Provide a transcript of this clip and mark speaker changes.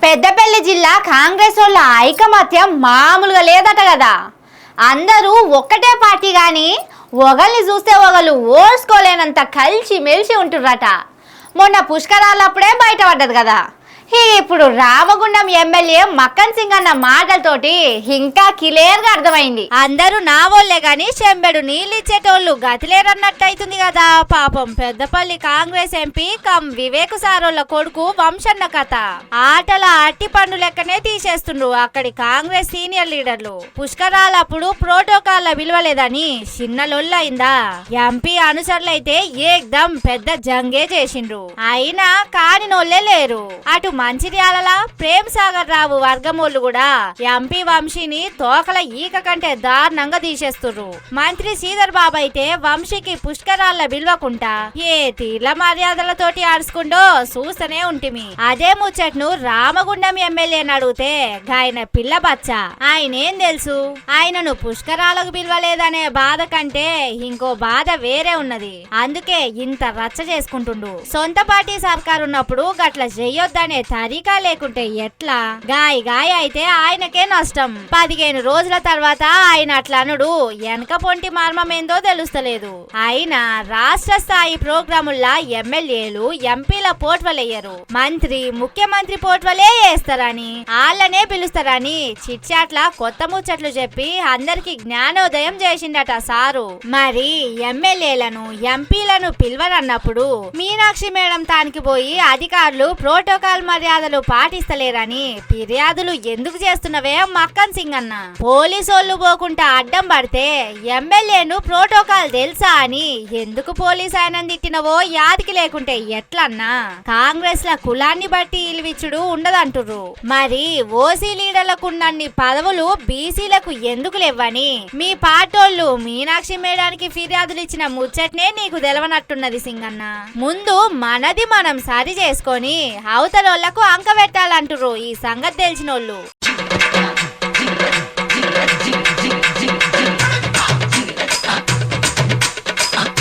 Speaker 1: పెద్దపల్లి జిల్లా కాంగ్రెస్ వాళ్ళ ఐకమత్యం మామూలుగా లేదట కదా. అందరూ ఒక్కటే పార్టీ గాని ఒకళ్ళని చూస్తే ఒకళ్ళు ఓర్చుకోలేనంత కలిసి మెలిసి ఉంటుర్రట. మొన్న పుష్కరాలప్పుడే బయటపడ్డది కదా. ఇప్పుడు రామగుండం ఎమ్మెల్యే మక్కన్ సింగ్ అన్న మాటలతోటి ఇంకా క్లియర్ గా అర్థమైంది. అందరూ నా వాళ్ళే గాని చెంబెడు నీళ్ళు ఇచ్చేటోళ్ళు గతిలేరన్నట్టు అవుతుంది కదా. పాపం పెద్దపల్లి కాంగ్రెస్ ఎంపీ కమ్ వివేక్ సారోళ్ళ కొడుకు వంశన్న కథ ఆటల అట్టి పండు లెక్కనే తీసేస్తుండ్రు అక్కడి కాంగ్రెస్ సీనియర్ లీడర్లు. పుష్కరాలప్పుడు ప్రోటోకాల్ విలువలేదని చిన్న లొల్లైందా. ఎంపీ అనుచరులైతే ఏకదం పెద్ద జంగే చేసిండ్రు. అయినా కాని నోళ్లే లేరు. అటు మంచిర్యాల ప్రేమ్ సాగర్ రావు వర్గమోళ్ళు కూడా ఎంపీ వంశీని తోకల ఈక కంటే దారుణంగా తీసేస్తుర్రు. మంత్రి శ్రీధర్ బాబు అయితే వంశీకి పుష్కరాల విలువకుంటా ఏ తీర్ల మర్యాదలతోటి ఆడుచుకుంటో చూస్తూనే ఉంటిమి. అదే ముచ్చట్ను రామగుండం ఎమ్మెల్యేని అడిగితే ఆయన పిల్ల బచ్చ. ఆయనేం తెలుసు, ఆయనను పుష్కరాలకు విలువలేదనే బాధ కంటే ఇంకో బాధ వేరే ఉన్నది. అందుకే ఇంత రచ్చ చేసుకుంటుండు. సొంత పార్టీ సర్కారు ఉన్నప్పుడు గట్ల చెయ్యొద్దనే తరికా లేకుంటే ఎట్లా. గాయ అయితే ఆయనకే నష్టం. 15 రోజుల తర్వాత ఆయన అట్లా అనుడు వెనక పొంటి మర్మమేందో తెలుస్తలేదు. అయినా రాష్ట్ర స్థాయి ప్రోగ్రాముల్లా ఎమ్మెల్యేలు ఎంపీల పోట్వలయ్యరు. మంత్రి ముఖ్యమంత్రి పోట్వలే వేస్తారని వాళ్ళనే పిలుస్తారని చిట్చాట్ల కొత్త ముచ్చట్లు చెప్పి అందరికి జ్ఞానోదయం చేసిండట సారు. మరి ఎమ్మెల్యేలను ఎంపీలను పిలవరన్నప్పుడు మీనాక్షి మేడం తానికి పోయి అధికారులు ప్రోటోకాల్ మర్యాదలు పాటిస్తలేరని ఫిర్యాదులు ఎందుకు చేస్తున్నవే మక్కన్ సింగ్ అన్న. పోలీసోళ్లు పోకుండా అడ్డం పడితే ఎమ్మెల్యేను ప్రోటోకాల్ తెలుసా అని ఎందుకు పోలీస్ ఆయన తిట్టినవో యాదికి లేకుంటే ఎట్లన్నా. కాంగ్రెస్ ల కులాన్ని బట్టి ఇలువిచ్చుడు ఉండదంటుర్రు. మరి ఓసీ లీడర్లకు ఉన్నన్ని పదవులు బీసీలకు ఎందుకు లేవని మీ పార్టోళ్లు మీనాక్షి మేడానికి ఫిర్యాదులు ఇచ్చిన ముచ్చట్నే నీకు తెలవనట్టున్నది సింగన్న. ముందు మనది మనం సరి చేసుకొని అవతలోళ్లకు అంక పెట్టాలంటుర్రు ఈ సంగతి తెలిసినోళ్ళు.